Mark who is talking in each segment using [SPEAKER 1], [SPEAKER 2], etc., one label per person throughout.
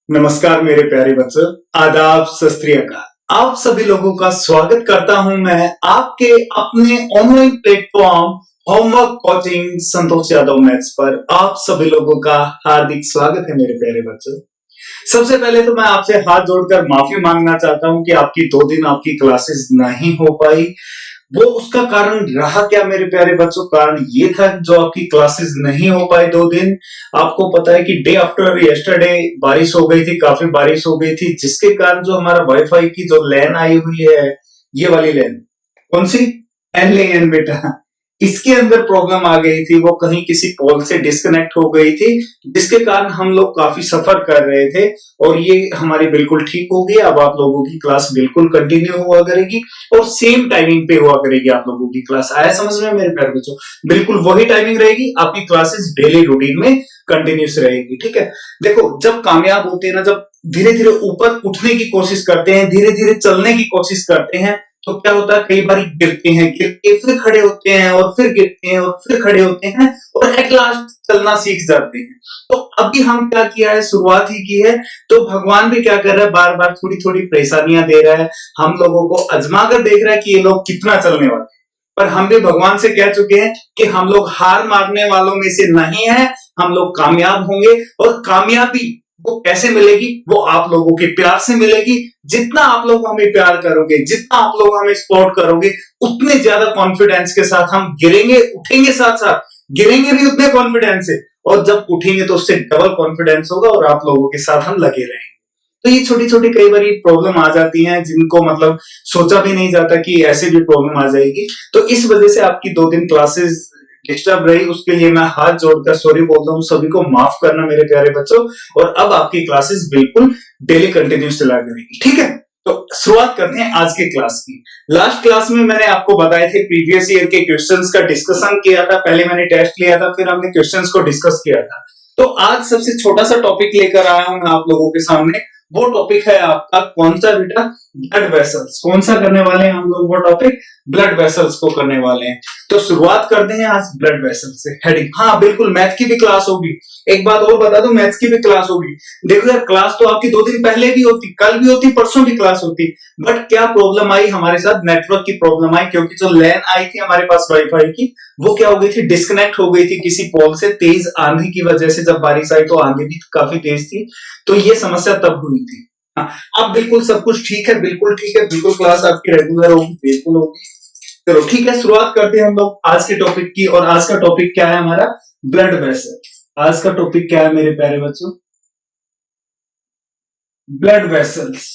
[SPEAKER 1] नमस्कार मेरे प्यारे बच्चों, आदाब, सत श्री अकाल। आप सभी लोगों का स्वागत करता हूं मैं आपके अपने online platform homework coaching Santosh Yadav maths पर। आप सभी लोगों का हार्दिक स्वागत है मेरे प्यारे बच्चों। सबसे पहले तो मैं आपसे हाथ जोड़कर माफी मांगना चाहता हूं कि आपकी 2 दिन आपकी क्लासेस नहीं हो पाई। वो उसका कारण रहा क्या मेरे प्यारे बच्चों? कारण ये था जो आपकी क्लासेस नहीं हो पाए 2 दिन। आपको पता है कि डे आफ्टर यस्टरडे बारिश हो गई थी, काफी बारिश हो गई थी, जिसके कारण जो हमारा वाईफाई की जो लैन आई हुई है, ये वाली लैन, कौन सी? LAN बेटा, इसके अंदर प्रॉब्लम आ गई थी। वो कहीं किसी पोल से डिस्कनेक्ट हो गई थी, जिसके कारण हम लोग काफी सफर कर रहे थे और ये हमारी बिल्कुल ठीक हो गई। अब आप लोगों की क्लास बिल्कुल कंटिन्यू हुआ करेगी और सेम टाइमिंग पे हुआ करेगी आप लोगों की क्लास। आया समझ में मेरे प्यारे बच्चों? बिल्कुल वही टाइमिंग रहेगी, आपकी क्लासेस डेली रूटीन में कंटिन्यूस रहेगी। ठीक है, देखो जब कामयाब होते हैं ना, जब धीरे धीरे ऊपर उठने की कोशिश करते हैं, धीरे धीरे चलने की कोशिश करते हैं, तो क्या होता है, कई बार गिरते हैं, गिर के फिर खड़े होते हैं और फिर गिरते हैं और फिर खड़े होते हैं और एट लास्ट चलना सीख जाते हैं। तो अभी हम क्या किया है, शुरुआत ही की है, तो भगवान भी क्या कर रहा है, बार बार थोड़ी थोड़ी परेशानियां दे रहा है, हम लोगों को आजमा कर देख रहा है कि ये लोग कितना चलने वाले हैं। पर हम भी भगवान से कह चुके हैं कि हम लोग हार मारने वालों में से नहीं है, हम लोग कामयाब होंगे। और कामयाबी वो कैसे मिलेगी? वो आप लोगों के प्यार से मिलेगी। जितना आप लोग हमें प्यार करोगे, जितना आप लोग हमें सपोर्ट करोगे, उतने ज्यादा कॉन्फिडेंस के साथ हम गिरेंगे, उठेंगे, साथ साथ गिरेंगे भी उतने कॉन्फिडेंस से, और जब उठेंगे तो उससे डबल कॉन्फिडेंस होगा और आप लोगों के साथ हम लगे रहेंगे। तो ये छोटी छोटी कई बार प्रॉब्लम आ जाती हैं, जिनको मतलब सोचा भी नहीं जाता कि ऐसे भी प्रॉब्लम आ जाएगी। तो इस वजह से आपकी 2 दिन क्लासेस डिस्टर्ब रही, उसके लिए मैं हाथ जोड़कर सॉरी बोलता हूँ। सभी को माफ करना मेरे प्यारे बच्चों। और अब आपकी क्लासेस बिल्कुल डेली कंटिन्यूस चला करेगी। ठीक है, तो शुरुआत करते हैं आज के क्लास की। लास्ट क्लास में मैंने आपको बताए थे, प्रीवियस ईयर के क्वेश्चंस का डिस्कशन किया था। पहले मैंने टेस्ट लिया था, फिर हमने क्वेश्चंस को डिस्कस किया था। तो आज सबसे छोटा सा टॉपिक लेकर आया हूं मैं आप लोगों के सामने। वो टॉपिक है आपका कौन सा बेटा? Blood vessels. कौन सा करने वाले हैं हम लोग? वो टॉपिक ब्लड वेसल्स को करने वाले हैं। तो शुरुआत करते हैं आज ब्लड वेसल से। हेडिंग, हाँ बिल्कुल, मैथ की भी क्लास होगी। एक बात और बता दूं, मैथ्स की भी क्लास होगी। देखो यार, क्लास तो आपकी 2 दिन पहले भी होती, कल भी होती, परसों भी क्लास होती, बट क्या प्रॉब्लम आई हमारे साथ? नेटवर्क की प्रॉब्लम आई, क्योंकि जो लैन आई थी हमारे पास वाईफाई की, वो क्या हो गई थी, डिस्कनेक्ट हो गई थी किसी पोल से। तेज आंधी की वजह से, जब बारिश आई तो आंधी भी काफी तेज थी, तो ये समस्या तब हुई थी। हाँ, अब बिल्कुल सब कुछ ठीक है, बिल्कुल ठीक है, बिल्कुल क्लास आपकी रेगुलर होगी, बिल्कुल होगी। चलो ठीक है, शुरुआत करते हैं हम लोग आज के टॉपिक की। और आज का टॉपिक क्या है हमारा? Blood vessel. आज का टॉपिक क्या है मेरे प्यारे बच्चों? Blood vessels.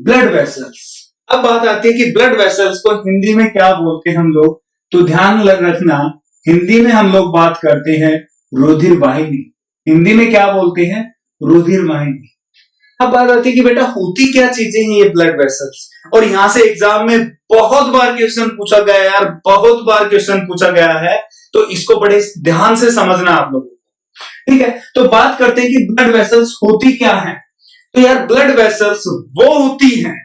[SPEAKER 1] Blood vessels. अब बात आती है कि ब्लड वेसल्स को हिंदी में क्या बोलते हैं हम लोग? तो ध्यान रखना, हिंदी में हम लोग बात करते हैं रुधिर वाहिनी। हिंदी में क्या बोलते हैं? रुधिर वाहिनी। अब बात आती है कि बेटा होती क्या चीजें हैं ये ब्लड वेसल्स? और यहां से एग्जाम में बहुत बार क्वेश्चन पूछा गया है यार, बहुत बार क्वेश्चन पूछा गया है, तो इसको बड़े ध्यान से समझना आप लोगों को। ठीक है, तो बात करते हैं कि ब्लड वेसल्स होती क्या है। तो यार ब्लड वेसल्स वो होती हैं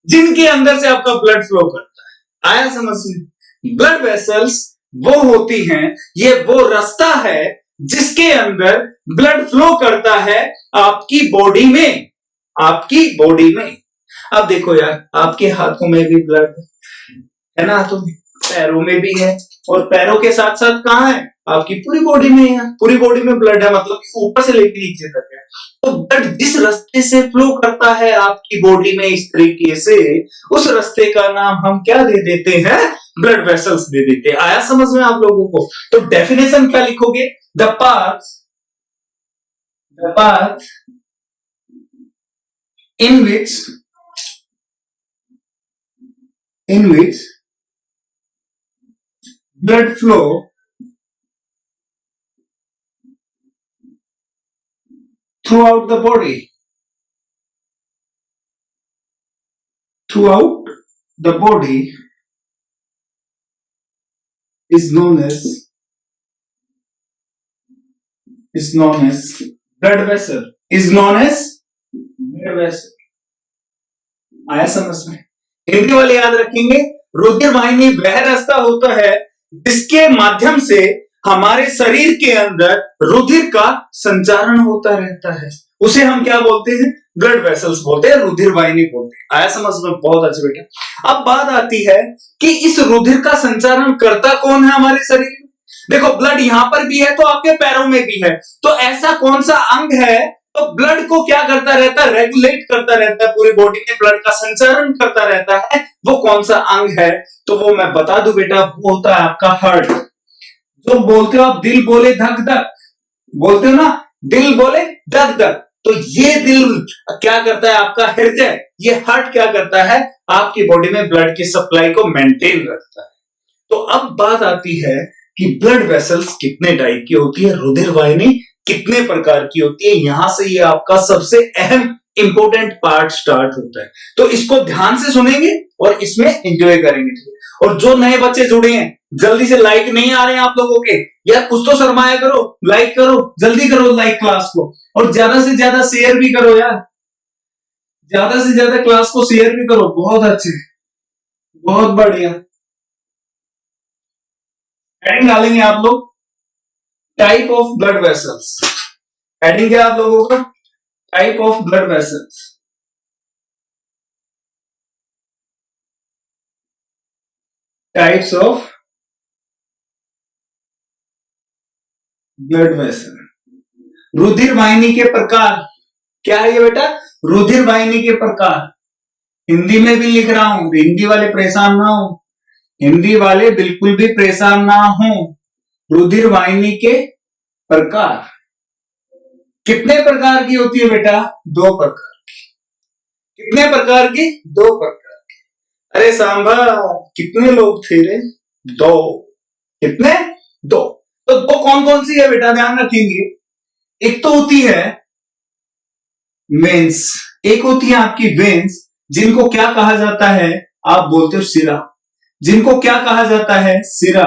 [SPEAKER 1] जिनके अंदर से आपका ब्लड फ्लो करता है। आया समझ में? ब्लड वेसल्स वो होती हैं, ये वो रास्ता है जिसके अंदर ब्लड फ्लो करता है आपकी बॉडी में, आपकी बॉडी में। अब देखो यार, आपके हाथों में भी ब्लड है ना, हाथों में, पैरों में भी है, और पैरों के साथ साथ कहां है? आपकी पूरी बॉडी में है। पूरी बॉडी में ब्लड है, मतलब ऊपर से लेकर नीचे तक है। तो ब्लड जिस रास्ते से फ्लो करता है आपकी बॉडी में इस तरीके से, उस रास्ते का नाम हम क्या दे देते हैं? ब्लड वेसल्स दे देते हैं। आया समझ में आप लोगों को? तो डेफिनेशन क्या लिखोगे? The path in which blood flow throughout the body, throughout the body is known as blood vessel, is known as blood vessel। आया समझ में? हिंदी वाले याद रखेंगे, रुधिर वाहिनी वह रास्ता होता है जिसके माध्यम से हमारे शरीर के अंदर रुधिर का संचारण होता रहता है, उसे हम क्या बोलते हैं? ब्लड वेसल्स बोलते हैं, रुधिर वाहिनी बोलते हैं। आया समझ में? बहुत अच्छे बेटा। अब बात आती है कि इस रुधिर का संचारण करता कौन है हमारे शरीर में? देखो ब्लड यहां पर भी है तो आपके पैरों में भी है, तो ऐसा कौन सा अंग है तो ब्लड को क्या करता रहता है? रेगुलेट करता रहता है, पूरी बॉडी में ब्लड का संचारण करता रहता है। वो कौन सा अंग है? तो वो मैं बता दूं बेटा, वो होता है आपका हार्ट। जो बोलते हो आप, दिल बोले धक धक, बोलते हो ना, दिल बोले धक धक, तो ये दिल क्या करता है? आपका हृदय, ये हार्ट क्या करता है? आपकी बॉडी में ब्लड की सप्लाई को मेंटेन रखता है। तो अब बात आती है कि ब्लड वेसल्स कितने टाइप की होती है, रुधिर वाहिनी कितने प्रकार की होती है। यहां से ये आपका सबसे अहम इंपॉर्टेंट पार्ट स्टार्ट होता है, तो इसको ध्यान से सुनेंगे और इसमें एंजॉय करेंगे। और जो नए बच्चे जुड़े हैं, जल्दी से लाइक नहीं आ रहे हैं आप लोगों के, यार कुछ तो शर्माया करो, लाइक करो, जल्दी करो लाइक क्लास को, और ज्यादा से ज्यादा शेयर भी करो यार, ज्यादा से ज्यादा क्लास को शेयर भी करो। बहुत अच्छे, बहुत बढ़िया। हेडिंग डालेंगे आप लोग, type of blood vessels. Heading क्या आप लोगों का? Type of blood vessels. Types of blood vessel, रुधिर वाहिनी के प्रकार। क्या है ये बेटा? रुधिर वाहिनी के प्रकार। हिंदी में भी लिख रहा हूं, हिंदी वाले परेशान ना हो, हिंदी वाले बिल्कुल भी परेशान ना हो। रुधिर वाहिनी के प्रकार कितने प्रकार की होती है बेटा? 2 प्रकार की। कितने प्रकार की? 2 प्रकार की। अरे सांभा, कितने लोग थे रे? 2। कितने? 2। तो 2 कौन कौन सी है बेटा? ध्यान रखेंगे। एक तो होती है वेन्स, एक होती है आपकी वेन्स, जिनको क्या कहा जाता है? आप बोलते हो सिरा, जिनको क्या कहा जाता है? सिरा।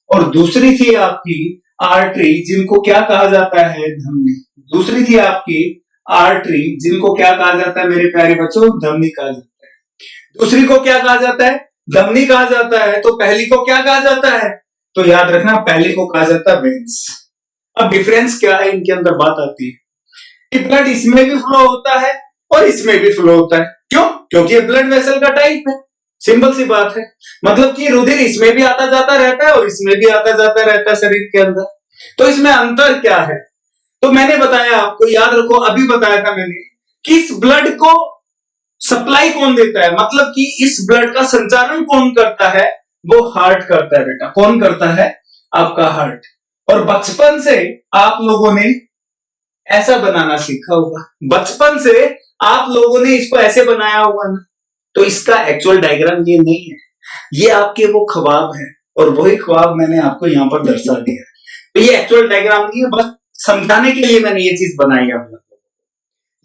[SPEAKER 1] और दूसरी थी आपकी आर्टरी, जिनको क्या कहा जाता है? धमनी। दूसरी थी आपकी आर्टरी, जिनको क्या कहा जाता है मेरे प्यारे बच्चों? धमनी कहा जाता है। दूसरी को क्या कहा जाता है? धमनी कहा जाता है। तो पहली को क्या कहा जाता है? तो याद रखना, पहली को कहा जाता है वेन्स। अब डिफरेंस क्या है इनके अंदर? बात आती है कि ब्लड इसमें भी फ्लो होता है और इसमें भी फ्लो होता है। क्यों? क्योंकि ये ब्लड वेसल का टाइप है। सिंपल सी बात है, मतलब कि रुधिर इसमें भी आता जाता रहता है और इसमें भी आता जाता रहता है शरीर के अंदर। तो इसमें अंतर क्या है? तो मैंने बताया आपको, याद रखो, अभी बताया था मैंने कि इस ब्लड को सप्लाई कौन देता है, मतलब कि इस ब्लड का संचारण कौन करता है? वो हार्ट करता है बेटा। कौन करता है? आपका हार्ट। और बचपन से आप लोगों ने ऐसा बनाना सीखा होगा, बचपन से आप लोगों ने इसको ऐसे बनाया होगा ना। तो इसका एक्चुअल डायग्राम ये नहीं है, ये आपके वो ख्वाब है, और वही ख्वाब मैंने आपको यहाँ पर दर्शा दिया। तो ये एक्चुअल डायग्राम नहीं है, बस समझाने के लिए मैंने ये चीज बनाई है।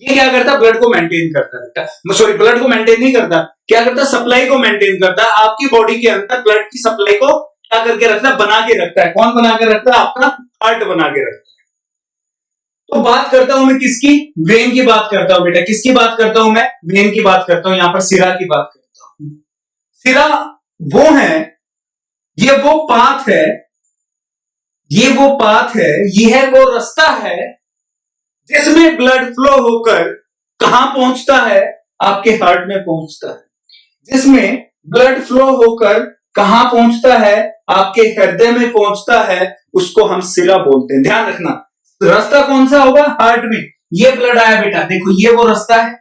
[SPEAKER 1] ये क्या करता है? ब्लड को मेंटेन करता है बेटा, सॉरी ब्लड को मेंटेन नहीं करता, क्या करता है? सप्लाई को मेंटेन करता है। आपकी बॉडी के अंदर ब्लड की सप्लाई को क्या करके रखता है? बना के रखता है। कौन बना के रखता है? आपका हार्ट बना के रखता है। तो बात करता हूं मैं किसकी? वेन की बात करता हूं बेटा। किसकी बात करता हूं मैं? वेन की बात करता हूं, यहां पर सिरा की बात करता हूं। सिरा वो है, ये वो पाथ है, ये वो पाथ है, ये है वो रास्ता है जिसमें ब्लड फ्लो होकर कहां पहुंचता है? आपके हार्ट में पहुंचता है। जिसमें ब्लड फ्लो होकर कहां पहुंचता है? आपके हृदय में पहुंचता है, उसको हम सिरा बोलते हैं। ध्यान रखना, रास्ता कौन सा होगा? हार्ट में। ये ब्लड आया बेटा, देखो ये वो रास्ता है,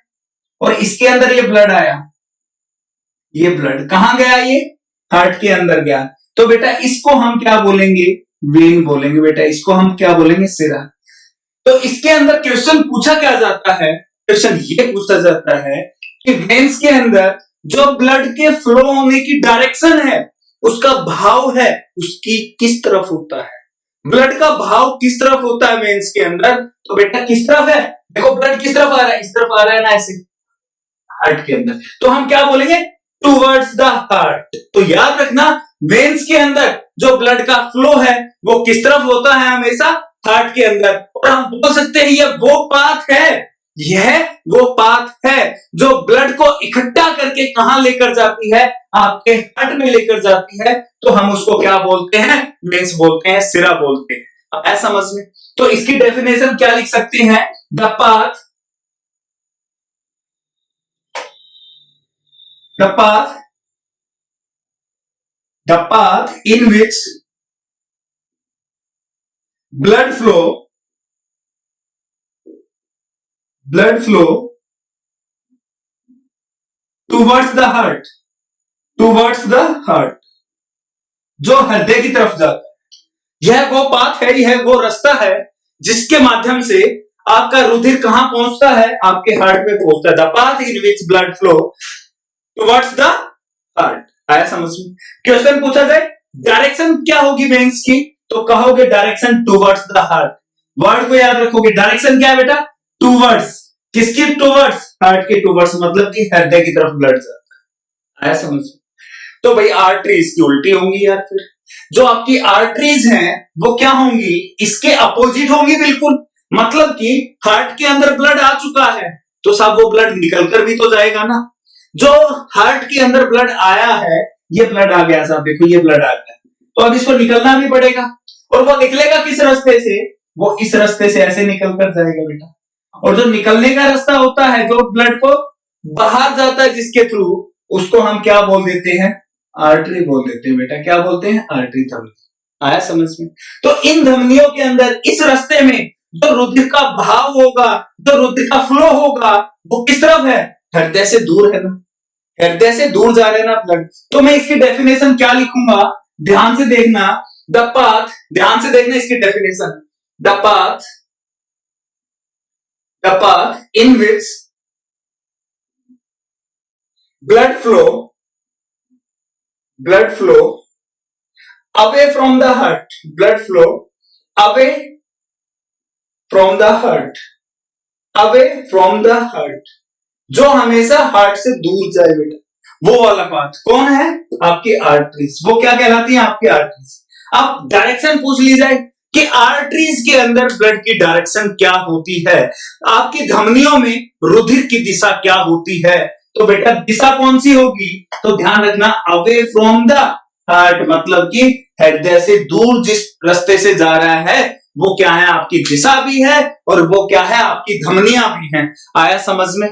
[SPEAKER 1] और इसके अंदर ये ब्लड आया। ये ब्लड कहां गया? ये हार्ट के अंदर गया। तो बेटा इसको हम क्या बोलेंगे? वेन बोलेंगे बेटा। इसको हम क्या बोलेंगे? सिरा। तो इसके अंदर क्वेश्चन पूछा क्या जाता है? क्वेश्चन ये पूछा जाता है कि वेन्स के अंदर जो ब्लड के फ्लो होने की डायरेक्शन है, उसका भाव है, उसकी किस तरफ होता है? ब्लड का भाव किस तरफ होता है वेन्स के अंदर? तो बेटा किस तरफ है? देखो ब्लड किस तरफ आ रहा है? इस तरफ आ रहा है ना, ऐसे हार्ट के अंदर। तो हम क्या बोलेंगे? Towards the heart. तो याद रखना, वेन्स के अंदर जो ब्लड का फ्लो है वो किस तरफ होता है? हमेशा हार्ट के अंदर। और हम बोल सकते हैं ये वो पाथ है यह वो पाथ है जो ब्लड को इकट्ठा करके कहां लेकर जाती है, आपके हार्ट में लेकर जाती है। तो हम उसको क्या बोलते हैं, वेन्स बोलते हैं, सिरा बोलते हैं। अब है समझ में? तो इसकी डेफिनेशन क्या लिख सकते हैं, the path in which blood flow towards the heart जो हृदय की तरफ जाता है। यह वो पाथ है, यह वो रास्ता है जिसके माध्यम से आपका रुधिर कहां पहुंचता है, आपके हार्ट में पहुंचता है। The path in which blood flow towards the heart. आया समझ में? क्वेश्चन पूछा जाए डायरेक्शन क्या होगी वेन्स की, तो कहोगे direction towards the heart. Word को याद रखोगे, डायरेक्शन क्या है बेटा, टुवर्ड्स। किसकी टुवर्ड्स, हार्ट के टुवर्ड्स, मतलब कि हृदय की तरफ ब्लड जाता है। आया समझ में? तो भाई आर्टरीज की उल्टी होंगी यार। फिर जो आपकी आर्टरीज हैं वो क्या होंगी, इसके अपोजिट होंगी बिल्कुल। मतलब कि हार्ट के अंदर ब्लड आ चुका है तो साहब वो ब्लड निकलकर भी तो जाएगा ना। जो हार्ट के अंदर ब्लड आया है, ये ब्लड आ गया साहब, देखो ये ब्लड आ गया, तो अब इसको निकलना भी पड़ेगा। और वो निकलेगा किस रास्ते से, वो इस रास्ते से ऐसे निकल कर जाएगा बेटा। और जो निकलने का रास्ता होता है, जो ब्लड को बाहर जाता है जिसके थ्रू, उसको हम क्या बोल देते हैं, आर्टरी बोल देते हैं बेटा। क्या बोलते हैं, आर्टरी धमनी। आया समझ में? तो इन धमनियों के अंदर इस रास्ते में जो रुधिर का भाव होगा, जो रुधिर का फ्लो होगा, वो किस तरफ है, हृदय से दूर है ना। हृदय से दूर जा रहे हैं ना ब्लड। तो मैं इसकी डेफिनेशन क्या लिखूंगा, ध्यान से देखना। द पाथ, ध्यान से देखना इसकी definition. The path in which blood flow away from the heart, away from the heart, जो हमेशा हार्ट से दूर जाए बेटा, वो वाला पाथ कौन है, आपकी आर्टरीज। वो क्या कहलाती है, आपकी आर्टरीज। अब डायरेक्शन पूछ ली जाए कि आर्टरीज के अंदर ब्लड की डायरेक्शन क्या होती है, आपकी धमनियों में रुधिर की दिशा क्या होती है, तो बेटा दिशा कौन सी होगी, तो ध्यान रखना अवे फ्रॉम द हार्ट, मतलब कि हृदय से दूर जिस रास्ते से जा रहा है वो क्या है, आपकी दिशा भी है और वो क्या है, आपकी धमनियां भी हैं। आया समझ में?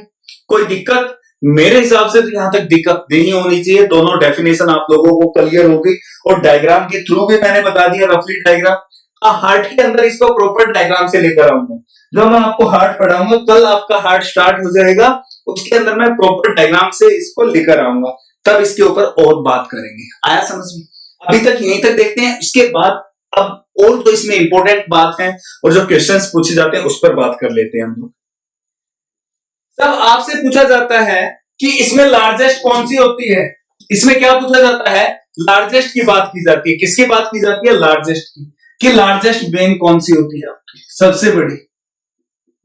[SPEAKER 1] कोई दिक्कत? मेरे हिसाब से तो यहां तक दिक्कत नहीं होनी चाहिए। दोनों डेफिनेशन आप लोगों को क्लियर होगी और डायग्राम के थ्रू भी मैंने बता दिया रफली डायग्राम। हार्ट के अंदर इसको प्रॉपर डायग्राम से लेकर आऊंगा। जब मैं आपको हार्ट पढ़ाऊंगा, कल आपका हार्ट स्टार्ट हो जाएगा, उसके अंदर मैं प्रॉपर डायग्राम से इसको लेकर आऊंगा, तब इसके ऊपर और बात करेंगे। आया समझ में? अभी तक यहीं तक देखते हैं, इसके बाद अब और तो इसमें इंपॉर्टेंट बात है और जो क्वेश्चंस पूछे जाते हैं उस पर बात कर लेते हैं हम लोग। तब आपसे पूछा जाता है कि इसमें लार्जेस्ट कौन सी होती है, इसमें क्या पूछा जाता है, लार्जेस्ट की बात की जाती है। किसकी बात की जाती है, लार्जेस्ट की, कि लार्जेस्ट वेन कौन सी होती है आपकी, सबसे बड़ी,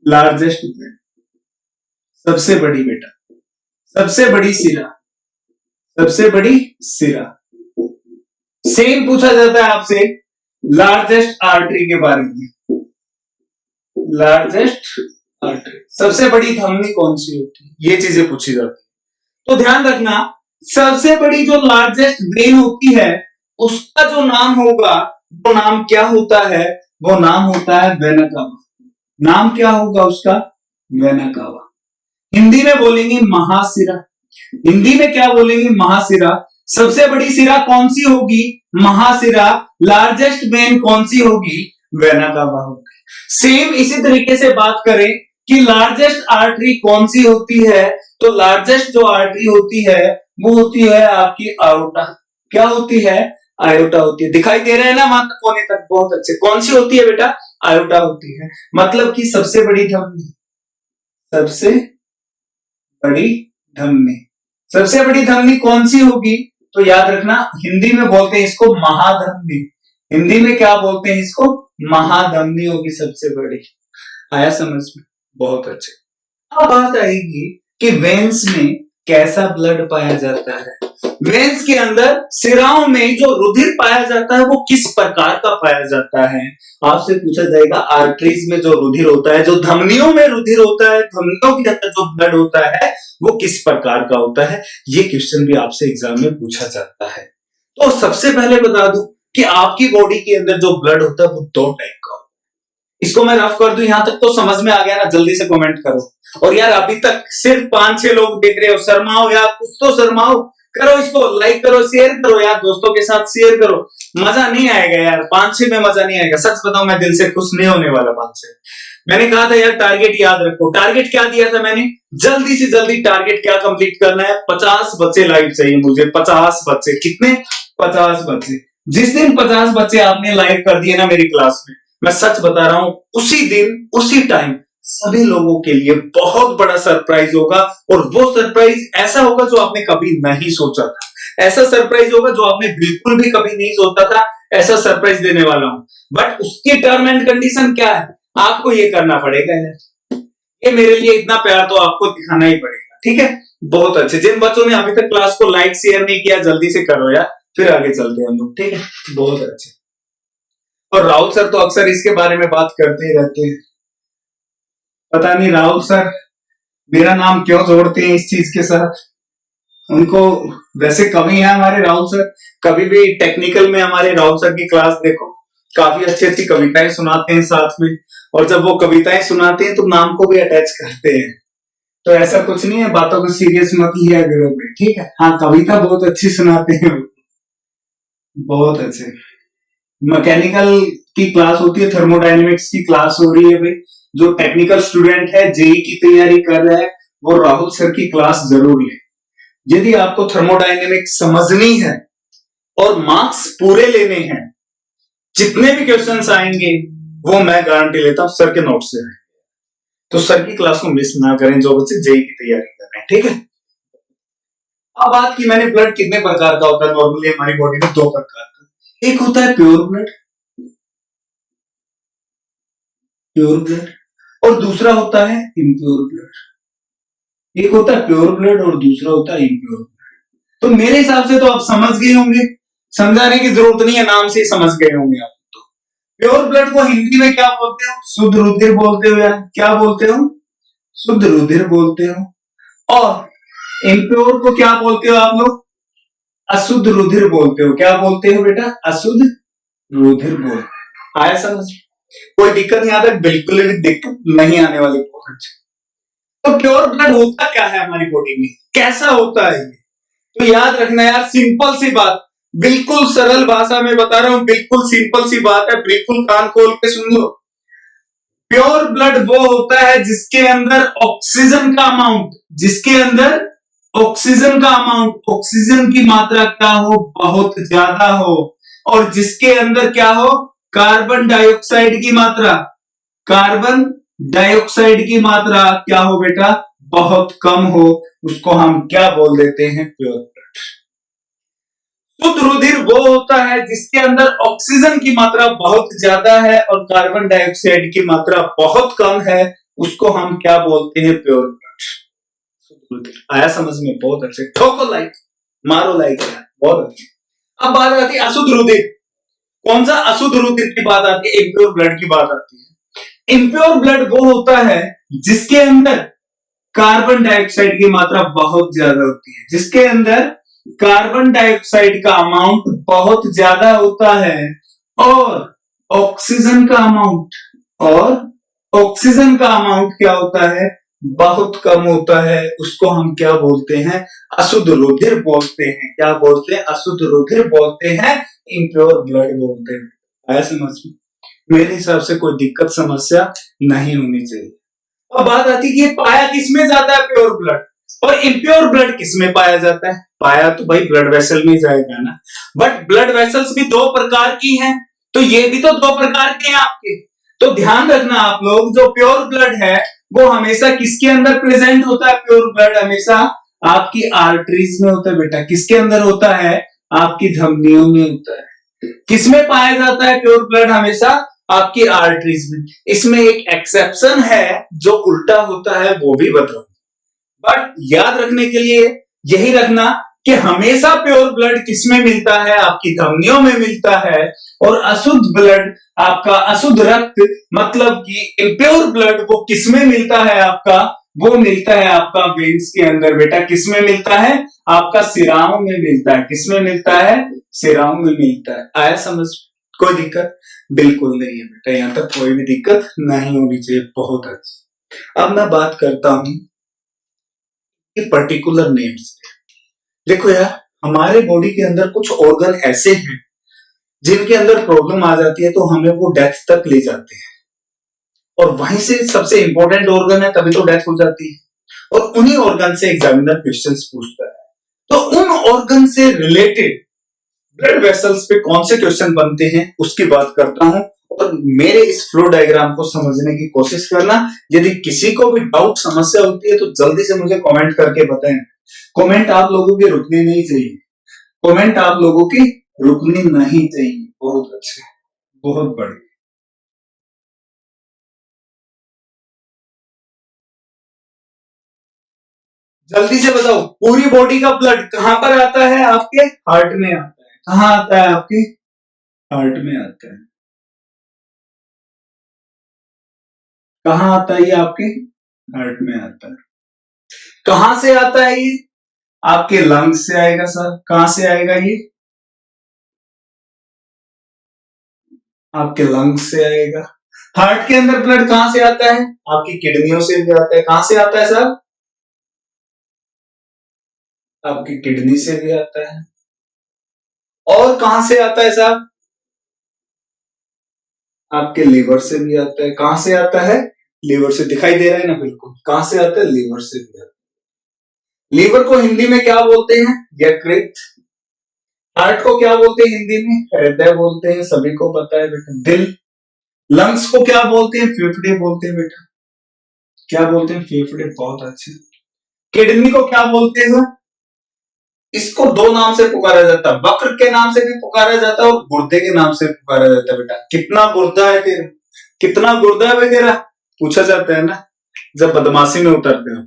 [SPEAKER 1] लार्जेस्ट वेन, सबसे बड़ी बेटा, सबसे बड़ी सिरा, सबसे बड़ी सिरा। सेम पूछा जाता है आपसे लार्जेस्ट आर्टरी के बारे में, लार्जेस्ट आर्टरी, सबसे बड़ी धमनी कौन सी होती है, ये चीजें पूछी जाती है। तो ध्यान रखना, सबसे बड़ी जो लार्जेस्ट वेन होती है उसका जो नाम होगा, वो नाम क्या होता है, वो नाम होता है वेना कावा। नाम क्या होगा उसका, वेना कावा। हिंदी में बोलेंगे महासिरा, हिंदी में क्या बोलेंगे, महासिरा। सबसे बड़ी सिरा कौन सी होगी, महासिरा। लार्जेस्ट वेन कौन सी होगी, वेना कावा होगी। सेम इसी तरीके से बात करें कि लार्जेस्ट आर्टरी कौन सी होती है, तो लार्जेस्ट जो आर्टरी होती है वो होती है आपकी आयोटा। क्या होती है, आयोटा होती है। दिखाई दे रहे हैं ना मात्र कोने तक, बहुत अच्छे। कौन सी होती है बेटा, आयोटा होती है। मतलब कि सबसे बड़ी धमनी, सबसे बड़ी धमनी, सबसे बड़ी धमनी कौन सी होगी, तो याद रखना हिंदी में बोलते हैं इसको महाधमनी। हिंदी में क्या बोलते हैं इसको, महाधमनी होगी सबसे बड़ी। आया समझ में? बहुत अच्छे। अब बात आएगी कि वेन्स में कैसा ब्लड पाया जाता है। वेन्स के अंदर सिराओं में जो रुधिर पाया जाता है वो किस प्रकार का पाया जाता है? आपसे पूछा जाएगा आर्टरीज में जो रुधिर होता है, जो धमनियों में रुधिर होता है, धमनियों के अंदर जो ब्लड होता है वो किस प्रकार का होता है? ये क्वेश्चन भी आपसे एग्जाम में पूछा जाता है। तो सबसे पहले बता दूं कि आपकी बॉडी के अंदर जो ब्लड होता है वो दो टाइप का होता है। इसको मैं रफ कर दूं, यहां तक तो समझ में आ गया ना? जल्दी से कमेंट करो। और यार अभी तक सिर्फ 5-6 लोग देख रहे हो, शर्माओ यार, कुछ तो शर्माओ, करो इसको, लाइक करो, शेयर करो यार, दोस्तों के साथ शेयर करो। मजा नहीं आएगा यार, 5-6 में मजा नहीं आएगा। सच बताऊं, मैं दिल से खुश नहीं होने वाला 5-6। मैंने कहा था यार टारगेट याद रखो। टारगेट क्या दिया था मैंने? जल्दी से जल्दी टारगेट क्या कंप्लीट करना है? 50 बच्चे लाइव चाहिए मुझे, 50 बच्चे। कितने? 50 बच्चे। जिस दिन 50 बच्चे आपने लाइव कर दिए ना मेरी क्लास में, मैं सच बता रहा हूं, उसी दिन उसी टाइम सभी लोगों के लिए बहुत बड़ा सरप्राइज होगा। और वो सरप्राइज ऐसा होगा जो आपने कभी नहीं सोचा था। ऐसा सरप्राइज होगा जो आपने बिल्कुल भी कभी नहीं सोचा था। ऐसा सरप्राइज देने वाला हूं। बट उसकी टर्म एंड कंडीशन क्या है? आपको ये करना पड़ेगा यार। ये मेरे लिए इतना प्यार तो आपको दिखाना ही पड़ेगा, ठीक है? बहुत अच्छे। जिन बच्चों ने अभी तक क्लास को लाइक शेयर नहीं किया, जल्दी से करो यार, फिर आगे चलते हैं हम लोग, ठीक है? बहुत अच्छे। और राहुल सर तो अक्सर इसके बारे में बात करते ही रहते हैं। पता नहीं राहुल सर मेरा नाम क्यों जोड़ते हैं इस चीज के साथ। उनको वैसे कवि है हमारे राहुल सर। कभी भी टेक्निकल में हमारे राहुल सर की क्लास देखो, काफी अच्छी अच्छी कविताएं सुनाते हैं साथ में। और जब वो कविताएं सुनाते हैं तो नाम को भी अटैच करते हैं। तो ऐसा कुछ नहीं है, बातों को सीरियस मत लिया करो, ठीक है? हाँ, कविता बहुत अच्छी सुनाते हैं, बहुत अच्छे। मैकेनिकल की क्लास होती है, थर्मोडायनेमिक्स की क्लास हो रही है भाई। जो टेक्निकल स्टूडेंट है, जेई की तैयारी कर रहा है, वो राहुल सर की क्लास जरूर ले। यदि आपको थर्मोडायनेमिक्स समझनी है और मार्क्स पूरे लेने हैं, जितने भी क्वेश्चंस आएंगे वो मैं गारंटी लेता हूं सर के नोट से आएंगे। तो सर की क्लास को मिस ना करें जो बच्चे जेई की तैयारी कर रहे हैं, ठीक है? अब बात की मैंने ब्लड कितने प्रकार का होता है नॉर्मली हमारी बॉडी में? 2 प्रकार का। एक होता है प्योर ब्लड, प्योर ब्लड, और दूसरा होता है इम्प्योर ब्लड। एक होता है प्योर ब्लड और दूसरा होता है इम्प्योर ब्लड। तो मेरे हिसाब से तो आप समझ गए होंगे, समझाने की जरूरत नहीं है, नाम से ही समझ गए होंगे आप। तो प्योर ब्लड को हिंदी में क्या बोलते हो? शुद्ध रुधिर बोलते हो, या क्या बोलते हो? शुद्ध रुधिर बोलते हो। और इम्प्योर को क्या बोलते हो आप लोग? अशुद्ध रुधिर बोलते हो। क्या बोलते हो बेटा? अशुद्ध रुधिर बोल। आया समझ? कोई दिक्कत नहीं आता? बिल्कुल भी दिक्कत नहीं आने वाली। बहुत अच्छे। तो प्योर ब्लड होता क्या है हमारी बॉडी में? कैसा होता है ये? तो याद रखना यार, सिंपल सी बात, बिल्कुल सरल भाषा में बता रहा हूं, बिल्कुल सिंपल सी बात है, बिल्कुल कान खोल के सुन लो। प्योर ब्लड वो होता है जिसके अंदर ऑक्सीजन का अमाउंट, जिसके अंदर ऑक्सीजन का अमाउंट, ऑक्सीजन की मात्रा क्या हो? बहुत ज्यादा हो। और जिसके अंदर क्या हो? कार्बन डाइऑक्साइड की मात्रा, कार्बन डाइऑक्साइड की मात्रा क्या हो बेटा? बहुत कम हो। उसको हम क्या बोल देते हैं? Pure blood. शुद्ध रुधिर वो होता है जिसके अंदर ऑक्सीजन की मात्रा बहुत ज्यादा है और कार्बन डाइऑक्साइड की मात्रा बहुत कम है। उसको हम क्या बोलते हैं? Pure blood. आया समझ में? बहुत अच्छे। ठोको लाइक, मारो लाइक यार, बहुत अच्छे। अब बात आती है अशुद्ध रुधिर। कौन सा अशुद्ध रुधिर की बात आती है? इम्प्योर ब्लड की बात आती है। इम्प्योर ब्लड वो होता है जिसके अंदर कार्बन डाइऑक्साइड की मात्रा बहुत ज्यादा होती है, जिसके अंदर कार्बन डाइऑक्साइड का अमाउंट बहुत ज्यादा होता है और ऑक्सीजन का अमाउंट, और ऑक्सीजन का अमाउंट क्या होता है? बहुत कम होता है। उसको हम क्या बोलते हैं? अशुद्ध रुधिर बोलते हैं। क्या बोलते हैं? अशुद्ध रुधिर बोलते हैं, इम्प्योर ब्लड बोलते हैं। आया समझ में? मेरे हिसाब से कोई दिक्कत समस्या नहीं होनी चाहिए। अब बात आती है कि पाया किसमें जाता है? Pure blood. और इम्प्योर ब्लड किसमें पाया जाता है? पाया तो भाई ब्लड वेसल में जाएगा ना। बट ब्लड वेसल्स भी 2 प्रकार की हैं, तो ये भी तो 2 प्रकार के हैं आपके। तो ध्यान रखना आप लोग, जो प्योर ब्लड है वो हमेशा किसके अंदर प्रेजेंट होता है? प्योर ब्लड हमेशा आपकी आर्टरीज में होता है बेटा। किसके अंदर होता है? आपकी धमनियों में होता है। किसमें पाया जाता है प्योर ब्लड? हमेशा आपकी आर्टरीज में। इसमें एक एक्सेप्शन है, जो उल्टा होता है वो भी बताऊं। बट याद रखने के लिए यही रखना कि हमेशा प्योर ब्लड किसमें मिलता है, आपकी धमनियों में मिलता है, और अशुद्ध ब्लड, आपका अशुद्ध रक्त मतलब कि इम्प्योर ब्लड वो किसमें मिलता है आपका, वो मिलता है आपका वेन्स के अंदर। बेटा किसमें मिलता है, आपका सिराओं में मिलता है। किसमें मिलता है, सिराओं में मिलता है। आया समझ, कोई दिक्कत बिल्कुल नहीं है बेटा, यहाँ तक कोई भी दिक्कत नहीं होनी चाहिए। बहुत अच्छी। अब मैं बात करता हूं कि पर्टिकुलर नेम्स। देखो यार, हमारे बॉडी के अंदर कुछ ऑर्गन ऐसे हैं जिनके अंदर प्रॉब्लम आ जाती है तो हमें वो डेथ तक ले जाते हैं, और वहीं से सबसे इंपॉर्टेंट ऑर्गन है, तभी तो डेथ हो जाती है, और उन्हीं ऑर्गन से एग्जामिनर क्वेश्चंस पूछता है। तो उन ऑर्गन से रिलेटेड ब्लड वेसल्स पे कौन से क्वेश्चन बनते हैं उसकी बात करता हूं, और मेरे इस फ्लो डायग्राम को समझने की कोशिश करना। यदि किसी को भी डाउट समस्या होती है तो जल्दी से मुझे कमेंट करके बताएं। कमेंट आप लोगों की रुकनी नहीं चाहिए, कमेंट आप लोगों की रुकनी नहीं चाहिए। बहुत अच्छे, बहुत बढ़िया। जल्दी से बताओ, पूरी बॉडी का ब्लड कहां पर आता है, आपके हार्ट में आता है। कहां आता है, आपके हार्ट में आता है। कहां आता है ये, आपके हार्ट में आता है। कहां से आता है ये, आपके लंग्स से आएगा सर। कहां से आएगा ये, आपके लंग्स से आएगा। हार्ट के अंदर ब्लड कहां से आता है, आपकी किडनियों से भी आता है। कहां से आता है सर, आपकी किडनी से भी आता है। और कहां से आता है साहब, आपके लीवर से भी आता है। कहां से आता है, लीवर से। दिखाई दे रहा है ना, बिल्कुल। कहां से आता है, लीवर से भी आता है। लीवर को हिंदी में क्या बोलते हैं, यकृत। हार्ट को क्या बोलते हैं हिंदी में, हृदय बोलते हैं, सभी को पता है बेटा, दिल। लंग्स को क्या बोलते हैं, फेफड़े बोलते हैं बेटा। क्या बोलते हैं, फेफड़े। बहुत अच्छे। किडनी को क्या बोलते हैं सर, इसको दो नाम से पुकारा जाता है, वक्र के नाम से भी पुकारा जाता है और गुर्दे के नाम से पुकारा जाता है बेटा। कितना गुर्दा है तेरा, कितना गुर्दा है तेरा, पूछा जाता है ना जब बदमाशी में उतरते हो।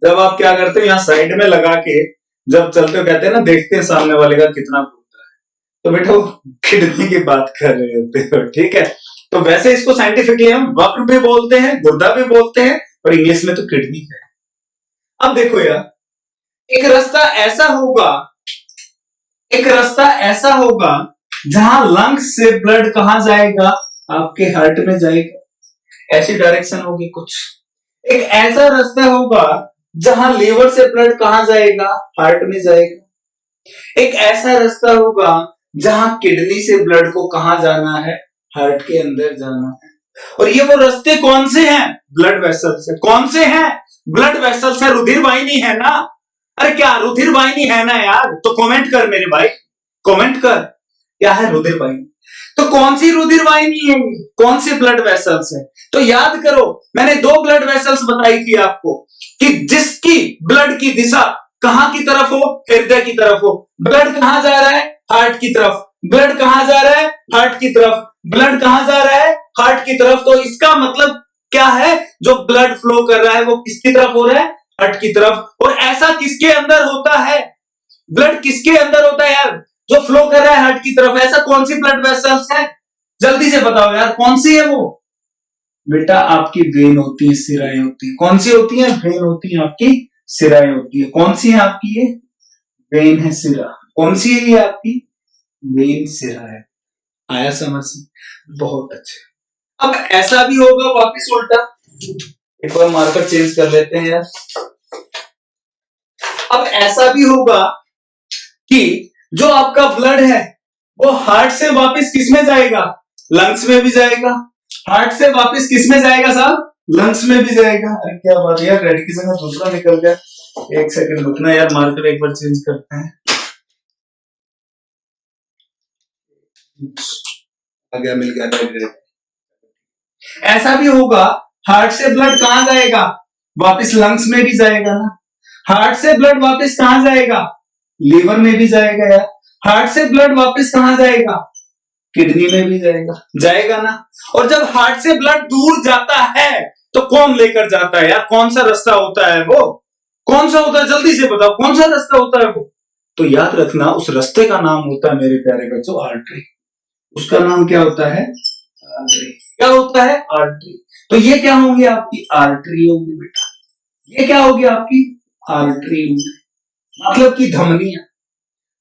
[SPEAKER 1] जब आप क्या करते हो, यहाँ साइड में लगा के जब चलते हो, कहते हैं ना, देखते हैं सामने वाले का कितना गुर्दा है, तो बेटा वो किडनी की बात कर रहे होते हो। ठीक है, तो वैसे इसको साइंटिफिकली हम वक्र भी बोलते हैं, गुर्दा भी बोलते हैं, और इंग्लिश में तो किडनी है। अब देखो यार, एक रास्ता ऐसा होगा, एक रास्ता ऐसा होगा जहां लंग्स से ब्लड कहां जाएगा, आपके हार्ट में जाएगा। ऐसी डायरेक्शन होगी कुछ। एक ऐसा रास्ता होगा जहां लीवर से ब्लड कहां जाएगा, हार्ट में जाएगा। एक ऐसा रास्ता होगा जहां किडनी से ब्लड को कहां जाना है, हार्ट के अंदर जाना है। और ये वो रास्ते कौन से हैं, ब्लड वेसल से। कौन से हैं, ब्लड वेसल से। रुधिर वाहिनी है ना, अरे क्या रुधिर वाहिनी है ना यार, तो कमेंट कर मेरे भाई, कमेंट कर, क्या है रुधिर वाहिनी। तो कौन सी रुधिर वाहिनी है, कौन सी ब्लड वेसल्स है। तो याद करो, मैंने दो ब्लड वेसल्स बताई थी आपको कि जिसकी ब्लड की दिशा कहां की तरफ हो, हृदय की तरफ हो। ब्लड कहां जा रहा है, हार्ट की तरफ। ब्लड कहां जा रहा है, हार्ट की तरफ। ब्लड कहां जा रहा है, हार्ट की तरफ। तो इसका मतलब क्या है, जो ब्लड फ्लो कर रहा है वो किसकी तरफ हो रहा है, हार्ट की तरफ। और ऐसा किसके अंदर होता है, ब्लड किसके अंदर होता है यार, जो फ्लो कर रहा है हार्ट की तरफ। ऐसा कौन सी ब्लड वेसल्स है, जल्दी से बताओ यार, कौन सी है वो। बेटा आपकी वेन होती है, सिराएं होती है। कौन सी होती है, वेन होती है, आपकी सिराएं होती है। कौन सी है आपकी ये, वेन है, सिरा। कौन सी है ये आपकी, वेन, सिरा है। आया समझ में, बहुत अच्छे। अब ऐसा भी होगा वापिस उल्टा, एक बार मार्कर चेंज कर लेते हैं यार। अब ऐसा भी होगा कि जो आपका ब्लड है वो हार्ट से वापस किस में जाएगा, लंग्स में भी जाएगा। हार्ट से वापस किस में जाएगा साहब, लंग्स में भी जाएगा। अरे क्या बात है यार, रेड की जगह दूसरा निकल गया। एक सेकंड रुकना यार, मार्कर एक बार चेंज करते हैं। आ गया, मिल गया रेड। ऐसा भी होगा, हार्ट से ब्लड कहां जाएगा, वापस लंग्स में भी जाएगा ना। हार्ट से ब्लड वापस कहां जाएगा, लीवर में भी जाएगा यार। हार्ट से ब्लड वापस कहां जाएगा, किडनी में भी जाएगा, जाएगा ना। और जब हार्ट से ब्लड दूर जाता है तो कौन लेकर जाता है यार, कौन सा रास्ता होता है वो, कौन सा होता है, जल्दी से बताओ कौन सा रास्ता होता है वो। तो याद रखना उस रास्ते का नाम होता है मेरे प्यारे बच्चों आर्टरी। उसका नाम क्या होता है? आर्टरी। क्या होता है? आर्टरी। तो ये क्या होंगे? आपकी आर्टरी होगी बेटा। ये क्या होगी? आपकी आर्टरी होगी, मतलब की धमनियां।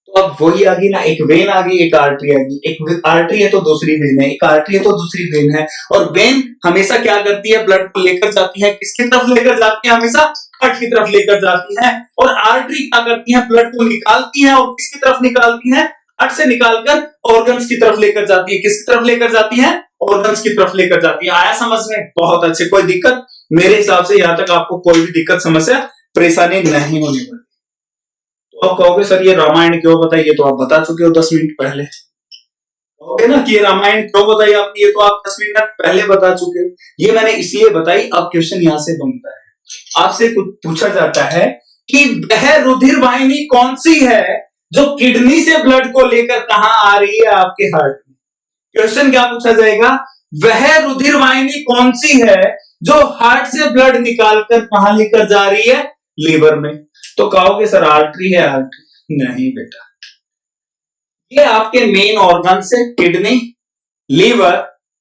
[SPEAKER 1] तो अब वही आ गई ना, एक वेन आ गई, एक आर्टरी आ गई। एक आर्टरी है तो दूसरी वेन है, एक आर्टरी है तो दूसरी वेन है। और वेन हमेशा क्या करती है? ब्लड को लेकर जाती है, किसकी तरफ लेकर जाती है? हमेशा हार्ट की तरफ लेकर जाती है। और आर्टरी क्या करती है? ब्लड को निकालती है, और किसकी तरफ निकालती है? हार्ट से निकालकर ऑर्गन्स की तरफ लेकर जाती है। किसकी तरफ लेकर जाती है? ऑर्गन्स की तरफ लेकर जाती है। आया समझ में? बहुत अच्छे। कोई दिक्कत? मेरे हिसाब से यहां तक आपको कोई भी दिक्कत, समस्या, परेशानी नहीं होने वाली। तो आप कहोगे सर ये रामायण क्यों बताई? ये तो आप बता चुके हो 10 मिनट पहले। कहोगे ना कि ये रामायण क्यों बताई आपने? ये तो आप 10 मिनट पहले बता चुके हो। ये मैंने इसलिए बताई, अब क्वेश्चन यहां से बनता है, आपसे कुछ पूछा जाता है कि वह रुधिर वाहिनी कौन सी है जो किडनी से ब्लड को लेकर कहां आ रही है? आपके हार्ट में। क्वेश्चन क्या पूछा जाएगा? वह रुधिर वाहिनी कौन सी है जो हार्ट से ब्लड निकालकर कहां लेकर जा रही है? लीवर में। तो कहोगे सर आर्टरी है। आर्टरी नहीं बेटा, ये आपके मेन ऑर्गन से किडनी, लीवर,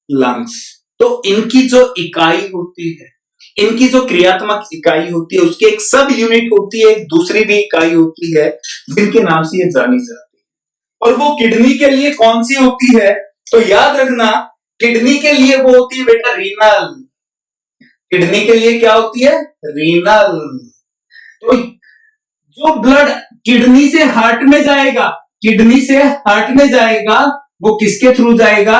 [SPEAKER 1] लंग्स, तो इनकी जो इकाई होती है, इनकी जो क्रियात्मक इकाई होती है, उसकी एक सब यूनिट होती है, दूसरी भी इकाई होती है, जिनके नाम से ये जानी जाती है। और वो किडनी के लिए कौन सी होती है? तो याद रखना, किडनी के लिए वो होती है बेटा रीनल। किडनी के लिए क्या होती है? रीनल। तो जो ब्लड किडनी से हार्ट में जाएगा, किडनी से हार्ट में जाएगा, वो किसके थ्रू जाएगा?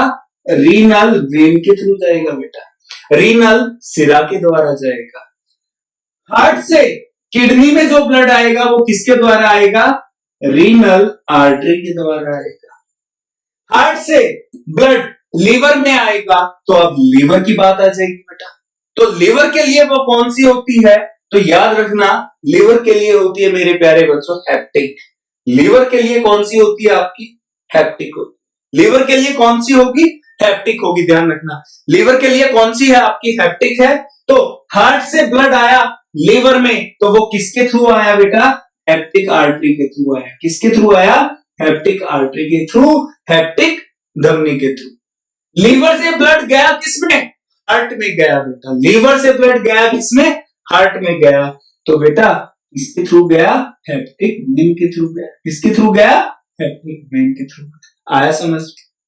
[SPEAKER 1] रीनल वेन के थ्रू जाएगा बेटा। रीनल सिरा के द्वारा जाएगा। हार्ट से किडनी में जो ब्लड आएगा वो किसके द्वारा आएगा? रीनल आर्टरी के द्वारा आएगा। हार्ट से ब्लड लीवर में आएगा, तो अब लीवर की बात आ जाएगी बेटा। तो लीवर के लिए वो कौन सी होती है? तो याद रखना, लीवर के लिए होती है मेरे प्यारे बच्चों हेप्टिक। लीवर के लिए कौन सी होती है? आपकी हेप्टिक होती। लीवर के लिए कौन सी होगी? हेप्टिक होगी। ध्यान रखना, लीवर के लिए कौन सी है? आपकी हेप्टिक है। तो हार्ट से ब्लड आया लीवर में, तो वो किसके थ्रू आया बेटा? हेप्टिक आर्टरी के थ्रू आया। किसके थ्रू आया? हेप्टिक आर्टरी के थ्रू, हेप्टिक धमनी के थ्रू। लीवर से ब्लड गया किसमें? हार्ट में गया बेटा। लीवर से ब्लड गया किसमें? हार्ट में गया। तो बेटा किसके थ्रू गया? हेप्टिक वेन के थ्रू गया। किसके थ्रू गया? हेप्टिक वेन के थ्रू। आया समझ?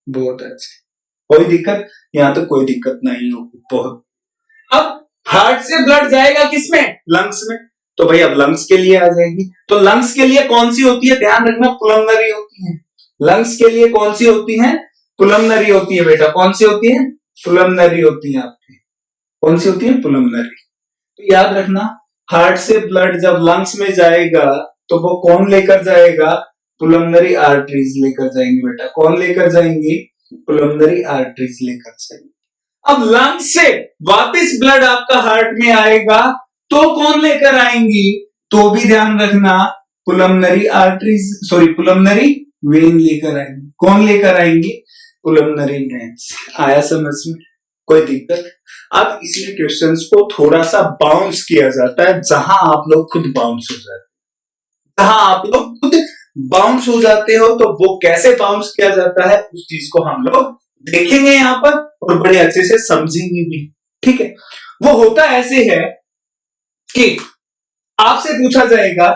[SPEAKER 1] बहुत अच्छा। कोई दिक्कत? यहां तो कोई दिक्कत नहीं होगी। बहुत। अब हार्ट से ब्लड जाएगा किसमें? लंग्स में। तो भाई अब लंग्स के लिए आ जाएगी। तो लंग्स के लिए कौन सी होती है? ध्यान रखना, पुलमनरी होती है। लंग्स के लिए कौन सी होती है? पुलमनरी होती है बेटा। कौन सी होती है? पुलमनरी होती है आपकी। कौन सी होती है? पुलमनरी। तो याद रखना, हार्ट से ब्लड जब लंग्स में जाएगा तो वो कौन लेकर जाएगा? पुलमनरी आर्टरीज लेकर जाएंगे बेटा। कौन लेकर जाएंगे? पुलमनरी आर्टरीज लेकर जाएंगे। अब लंग्स से वापस ब्लड आपका हार्ट में आएगा तो कौन लेकर आएंगी? तो भी ध्यान रखना, पुलमनरी आर्टरीज, सॉरी पुलमनरी वेन लेकर आएंगी। कौन लेकर आएंगी? पुलमनरी वेन्स। आया समझ में? कोई दिक्कत? अब इसी क्वेश्चंस को थोड़ा सा बाउंस किया जाता है, जहां आप लोग खुद बाउंस हो जाते हैं। जहां आप लोग खुद बाउंस हो जाते हो, तो वो कैसे बाउंस किया जाता है उस चीज को हम लोग देखेंगे यहां पर, और बड़े अच्छे से समझेंगे भी। ठीक है? वो होता ऐसे है कि आपसे पूछा जाएगा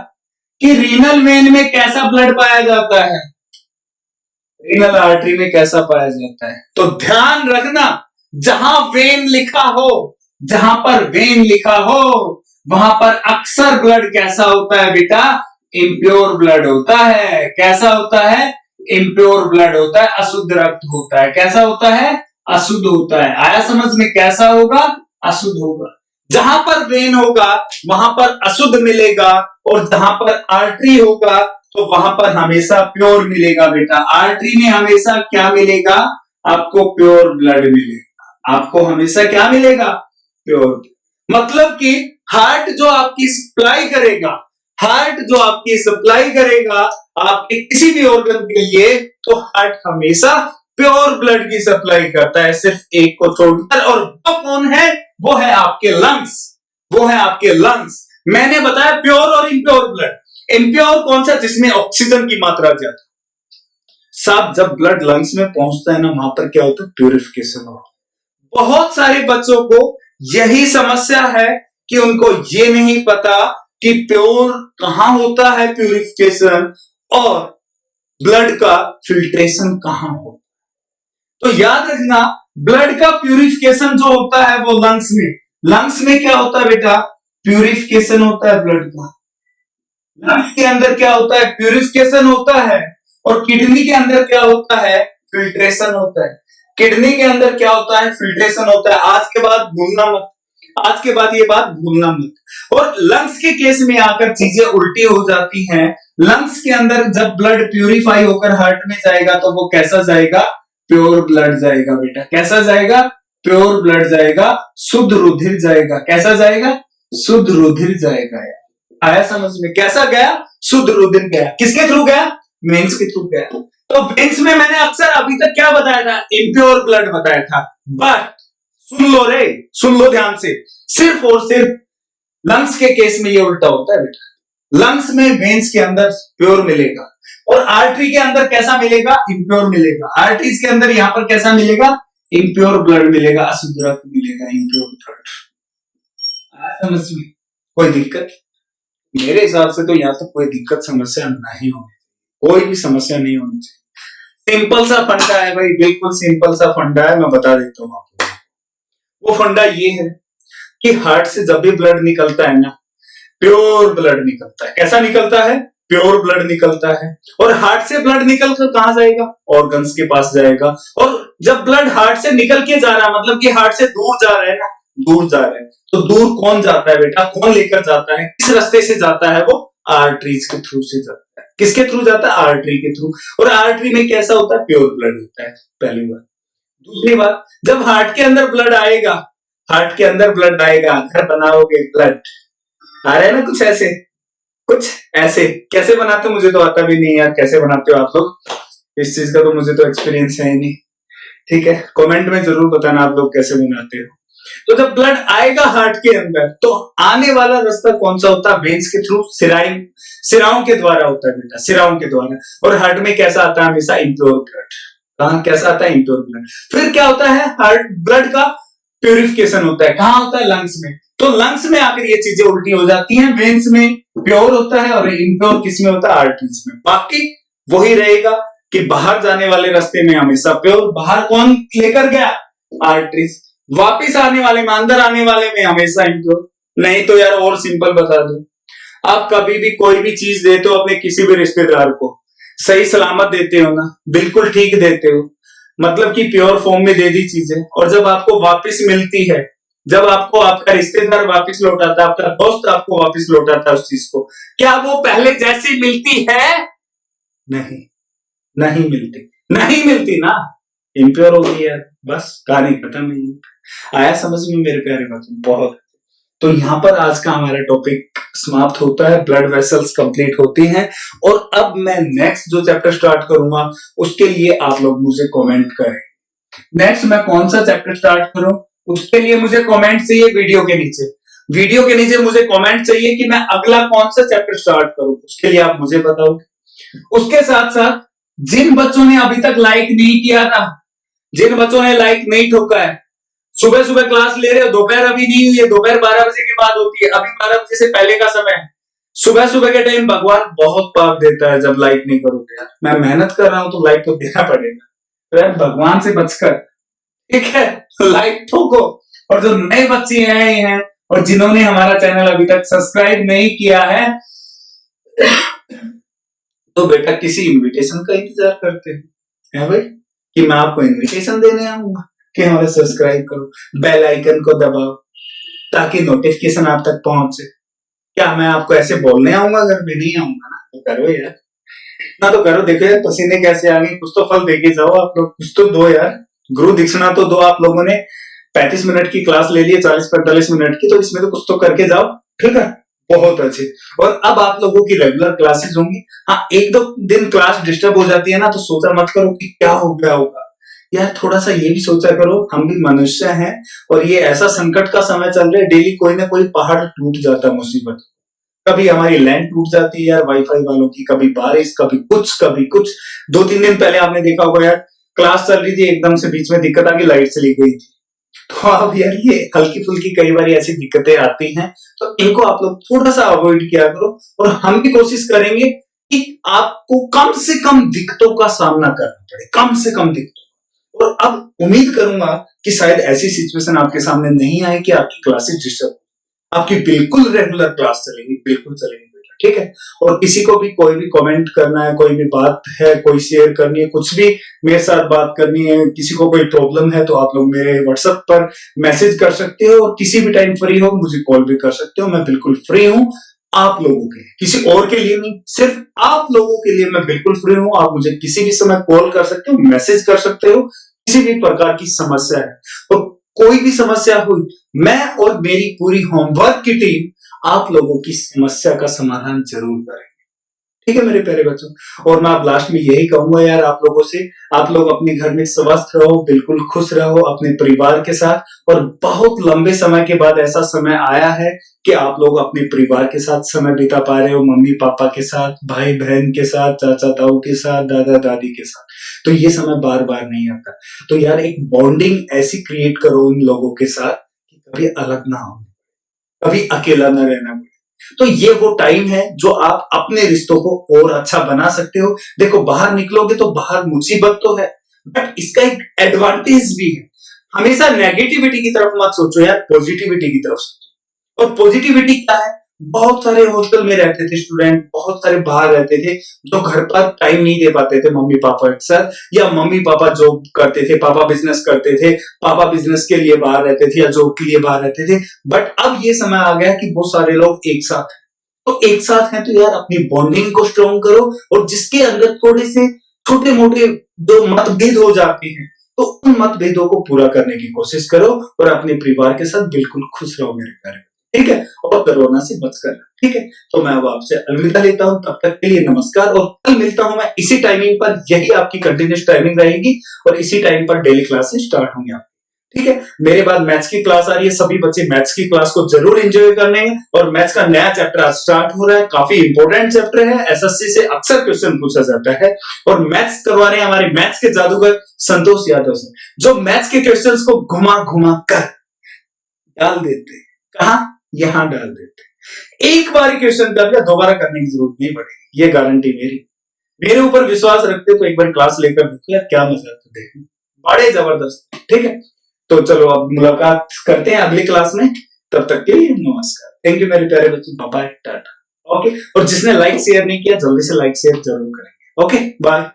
[SPEAKER 1] कि रीनल वेन में कैसा ब्लड पाया जाता है? रीनल आर्टरी में कैसा पाया जाता है? तो ध्यान रखना, जहां वेन लिखा हो, जहां पर वेन लिखा हो, वहां पर अक्सर ब्लड कैसा होता है बेटा? इम्प्योर ब्लड होता है। कैसा होता है? इम्प्योर ब्लड होता है, अशुद्ध रक्त होता है। कैसा होता है? अशुद्ध होता है। आया समझ में? कैसा होगा? अशुद्ध होगा। जहां पर वेन होगा वहां पर अशुद्ध मिलेगा, और जहां पर आर्टरी होगा तो वहां पर हमेशा प्योर मिलेगा बेटा। आर्टरी में हमेशा क्या मिलेगा? आपको प्योर ब्लड मिलेगा। आपको हमेशा क्या मिलेगा? प्योर। मतलब कि हार्ट जो आपकी सप्लाई करेगा, हार्ट जो आपकी सप्लाई करेगा आपके किसी भी ऑर्गन के लिए, तो हार्ट हमेशा प्योर ब्लड की सप्लाई करता है, सिर्फ एक को छोड़कर। और वो कौन है? वो है आपके लंग्स। वो है आपके लंग्स। मैंने बताया प्योर और इम्प्योर ब्लड। इम्प्योर कौन सा? जिसमें ऑक्सीजन की मात्रा ज्यादा। साहब जब ब्लड लंग्स में पहुंचता है ना, वहां पर क्या होता है? प्यूरिफिकेशन होता है। बहुत सारे बच्चों को यही समस्या है कि उनको ये नहीं पता कि प्योर कहां होता है प्यूरिफिकेशन, और ब्लड का फिल्ट्रेशन कहां हो। तो याद रखना, ब्लड का प्यूरिफिकेशन जो होता है वो लंग्स में। लंग्स में क्या होता है बेटा? प्यूरिफिकेशन होता है ब्लड का। लंग्स के अंदर क्या होता है? प्यूरिफिकेशन होता है। और किडनी के अंदर क्या होता है? फिल्ट्रेशन होता है। किडनी के अंदर क्या होता है? फिल्ट्रेशन होता है। आज के बाद भूलना मत, आज के बाद ये बात भूलना मत। और लंग्स के केस में आकर चीजें उल्टी हो जाती हैं। लंग्स के अंदर जब ब्लड प्यूरिफाई होकर हार्ट में जाएगा तो वो कैसा जाएगा? प्योर ब्लड जाएगा बेटा। कैसा जाएगा? प्योर ब्लड जाएगा, शुद्ध रुधिर जाएगा। कैसा जाएगा? शुद्ध रुधिर जाएगा। आया समझ में? कैसा गया? शुद्ध रुधिर गया। किसके थ्रू गया? वेन्स के थ्रू गया। तो वेन्स में मैंने अक्सर अभी तक क्या बताया था? इम्प्योर ब्लड बताया था। बट सुन लो रे, सुन लो ध्यान से, सिर्फ और सिर्फ लंग्स के केस में ये उल्टा होता है बेटा। लंग्स में वेन्स के अंदर प्योर मिलेगा, और आर्टरी के अंदर कैसा मिलेगा? इम्प्योर मिलेगा। आर्टरीज के अंदर यहां पर कैसा मिलेगा? इम्प्योर ब्लड मिलेगा, अशुद्ध रक्त मिलेगा, इम्प्योर ब्लड। समझ में? कोई दिक्कत? मेरे हिसाब से तो यहाँ तक कोई दिक्कत समस्या नहीं होनी, कोई भी समस्या नहीं होनी चाहिए। सिंपल सा फंडा है भाई, बिल्कुल सिंपल सा फंडा है, मैं बता देता हूँ आपको। वो फंडा ये है कि हार्ट से जब भी ब्लड निकलता है ना, प्योर ब्लड निकलता है। कैसा निकलता है? प्योर ब्लड निकलता है। और हार्ट से ब्लड निकल कर कहां जाएगा? ऑर्गन्स के पास जाएगा। और जब ब्लड हार्ट से निकल के जा रहा है, मतलब कि हार्ट से दूर जा रहा है ना, दूर जा रहा है, तो दूर कौन जाता है बेटा? कौन लेकर जाता है? किस रास्ते से जाता है वो? आर्टरीज के थ्रू से जाता है। किसके थ्रू जाता है? आर्टरी के थ्रू। और आर्टरी में कैसा होता है? प्योर ब्लड होता है, पहली बात। दूसरी बात, जब हार्ट के अंदर ब्लड आएगा, हार्ट के अंदर ब्लड आएगा, घर बनाओगे ब्लड आ रहा है ना, कुछ ऐसे, कुछ ऐसे। कैसे बनाते हो मुझे तो आता भी नहीं यार, कैसे बनाते हो आप लोग? इस चीज का तो मुझे तो एक्सपीरियंस है ही नहीं। ठीक है, कमेंट में जरूर बताना आप लोग कैसे बनाते हो। तो जब ब्लड आएगा हार्ट के अंदर, तो आने वाला रास्ता कौन सा होता है? वेन्स के थ्रू, सिराओं के द्वारा होता है बेटा, सिराओं के द्वारा। और हार्ट में कैसा आता है? हमेशा इम्प्योर ब्लड। कहां कैसा आता है? Impure blood. फिर क्या होता है? हार्ट ब्लड का प्यूरिफिकेशन होता है। कहां होता है? लंग्स में। तो लंग्स में आकर ये चीजें उल्टी हो जाती हैं। वेन्स में प्योर होता है और इम्प्योर किसमें होता है? आर्टरीज में। बाकी वही रहेगा कि बाहर जाने वाले रास्ते में हमेशा प्योर, बाहर कौन लेकर गया? आर्टरीज। वापिस आने वाले में, अंदर आने वाले में हमेशा इम्प्योर। नहीं तो यार और सिंपल बता दो, आप कभी भी कोई भी चीज देते हो अपने किसी भी रिश्तेदार को, सही सलामत देते हो ना? बिल्कुल ठीक देते हो, मतलब कि प्योर फॉर्म में दे दी चीजें, और जब आपको वापस मिलती है, जब आपको आपका रिश्तेदार वापस लौटाता है, आपका दोस्त आपको वापस लौटाता है उस चीज को, क्या वो पहले जैसी मिलती है? नहीं, नहीं मिलती, नहीं मिलती ना। इम्प्योर हो गई है, बस कहानी खत्म नहीं। आया समझ में मेरे प्यारे बच्चों? बहुत। तो यहाँ पर आज का हमारा टॉपिक समाप्त होता है, ब्लड वेसल्स कंप्लीट होती हैं। और अब मैं नेक्स्ट जो चैप्टर स्टार्ट करूंगा उसके लिए आप लोग मुझे कमेंट करें। नेक्स्ट मैं कौन सा चैप्टर स्टार्ट करूं, उसके लिए मुझे कमेंट चाहिए वीडियो के नीचे। वीडियो के नीचे मुझे कमेंट चाहिए कि मैं अगला कौन सा चैप्टर स्टार्ट करूं, उसके लिए आप मुझे बताओ। उसके साथ साथ जिन बच्चों ने अभी तक लाइक नहीं किया था, जिन बच्चों ने लाइक नहीं ठोका है, सुबह सुबह क्लास ले रहे हो, दोपहर अभी नहीं हुई है, दोपहर 12 बजे की बात होती है, अभी 12 बजे से पहले का समय है। सुबह सुबह के टाइम भगवान बहुत पाप देता है जब लाइक नहीं करोगे यार। मैं मेहनत कर रहा हूं तो लाइक तो देना पड़ेगा, तो यार भगवान से बचकर, ठीक है, लाइक ठोको। और जो नए बच्चे आए हैं और जिन्होंने हमारा चैनल अभी तक सब्सक्राइब नहीं किया है, तो बेटा किसी इनविटेशन का इंतजार करते हैं भाई, कि मैं आपको इनविटेशन देने आऊंगा कि हमारे सब्सक्राइब करो, बेल आइकन को दबाओ ताकि नोटिफिकेशन आप तक पहुंचे। क्या मैं आपको ऐसे बोलने आऊंगा? अगर मैं नहीं आऊंगा ना, तो करो यार, ना तो करो। देखो यार पसीने कैसे आ गए, कुछ तो फल देके जाओ आप लोग, कुछ तो दो यार, गुरु दीक्षिणा तो दो। आप लोगों ने 35 मिनट की क्लास ले ली है, 40-45 मिनट की, तो इसमें तो कुछ तो करके जाओ, ठीक है? बहुत अच्छे। और अब आप लोगों की रेगुलर क्लासेस होंगी। हाँ, एक दो दिन क्लास डिस्टर्ब हो जाती है ना, तो सोचा मत करो कि क्या हो गया होगा यार। थोड़ा सा ये भी सोचा करो, हम भी मनुष्य हैं और ये ऐसा संकट का समय चल रहा है, डेली कोई ना कोई पहाड़ टूट जाता है मुसीबत। कभी हमारी लाइन टूट जाती है यार वाईफाई वालों की, कभी बारिश, कभी कुछ। 2-3 दिन पहले आपने देखा होगा यार, क्लास चल रही थी, एकदम से बीच में दिक्कत आ गई, लाइट चली गई थी। तो अब यार ये हल्की-फुल्की कई बार ऐसी दिक्कतें आती हैं, तो इनको आप लोग थोड़ा-सा अवॉइड किया करो और हम भी कोशिश करेंगे कि आपको कम से कम दिक्कतों का सामना करना पड़े, कम से कम दिक्कतों। और अब उम्मीद करूंगा कि शायद ऐसी सिचुएशन आपके सामने नहीं आए कि आपकी क्लासेस डिस्टर्ब, आपकी बिल्कुल रेगुलर क्लास चलेगी, बिल्कुल चलेगी बेटा, ठीक है। और किसी को भी कोई भी कमेंट करना है, कोई भी बात है, कोई शेयर करनी है, कुछ भी मेरे साथ बात करनी है, किसी को कोई प्रॉब्लम है, तो आप लोग मेरे व्हाट्सएप पर मैसेज कर सकते हो और किसी भी टाइम फ्री हो मुझे कॉल भी कर सकते हो, मैं बिल्कुल फ्री हूँ आप लोगों के लिए, किसी और के लिए नहीं, सिर्फ आप लोगों के लिए मैं बिल्कुल फ्री हूँ। आप मुझे किसी भी समय कॉल कर सकते हो, मैसेज कर सकते हो, किसी भी प्रकार की समस्या है और कोई भी समस्या हुई, मैं और मेरी पूरी होमवर्क की टीम आप लोगों की समस्या का समाधान जरूर करेंगे, ठीक है मेरे प्यारे बच्चों। और मैं अब लास्ट में यही कहूंगा यार आप लोगों से, आप लोग अपने घर में स्वस्थ रहो, बिल्कुल खुश रहो अपने परिवार के साथ। और बहुत लंबे समय के बाद ऐसा समय आया है कि आप लोग अपने परिवार के साथ समय बिता पा रहे हो, मम्मी पापा के साथ, भाई बहन के साथ, चाचा ताऊ के साथ, दादा दादी के साथ। तो ये समय बार बार नहीं आता, तो यार एक बॉन्डिंग ऐसी क्रिएट करो इन लोगों के साथ कि कभी अलग ना हो, कभी अकेला ना रहना पड़े। तो ये वो टाइम है जो आप अपने रिश्तों को और अच्छा बना सकते हो। देखो बाहर निकलोगे तो बाहर मुसीबत तो है, बट इसका एक एडवांटेज भी है। हमेशा नेगेटिविटी की तरफ मत सोचो यार, पॉजिटिविटी की तरफ सोचो। और पॉजिटिविटी क्या है, बहुत सारे हॉस्टल में रहते थे स्टूडेंट, बहुत सारे बाहर रहते थे जो घर पर टाइम नहीं दे पाते थे मम्मी पापा अक्सर, या मम्मी पापा जॉब करते थे, पापा बिजनेस करते थे, पापा बिजनेस के लिए बाहर रहते थे या जॉब के लिए बाहर रहते थे। बट अब ये समय आ गया कि बहुत सारे लोग एक साथ हैं, तो एक साथ हैं तो यार अपनी बॉन्डिंग को स्ट्रॉन्ग करो। और जिसके अंदर थोड़े से छोटे मोटे जो मतभेद हो जाते हैं, तो उन मतभेदों को पूरा करने की कोशिश करो और अपने परिवार के साथ बिल्कुल खुश रहो मेरे प्यारे, ठीक है। और कोरोना से बचकर, ठीक है। तो मैं अब आपसे अलविदा लेता हूं, तब तक के लिए नमस्कार। और कल मिलता हूं मैं इसी टाइमिंग पर, यही आपकी कंटिन्यूस टाइमिंग रहेगी और इसी टाइम पर डेली क्लासेस स्टार्ट होंगे आप, ठीक है। मेरे बाद मैथ्स की क्लास आ रही है, सभी बच्चे मैथ्स की क्लास को जरूर एंजॉय करने हैं। और मैथ्स का नया चैप्टर आज स्टार्ट हो रहा है, काफी इंपॉर्टेंट चैप्टर है, एसएससी से अक्सर क्वेश्चन पूछा जाता है। और मैथ्स करवा रहे हैं हमारे मैथ्स के जादूगर संतोष यादव से, जो मैथ्स के क्वेश्चंस को घुमा घुमा कर डाल देते हैं, कहा यहां डाल देते। एक बार क्वेश्चन कर लिया, दोबारा करने की जरूरत नहीं पड़ेगी, ये गारंटी मेरी। मेरे ऊपर विश्वास रखते तो एक बार क्लास लेकर देखो यार, क्या मजा आता है देखने, बड़े जबरदस्त, ठीक है। तो चलो अब मुलाकात करते हैं अगली क्लास में, तब तक के लिए नमस्कार, थैंक यू मेरे प्यारे बच्चों, बाय बाय, टाटा, ओके। और जिसने लाइक शेयर नहीं किया जल्दी से लाइक शेयर जरूर करेंगे, ओके बाय।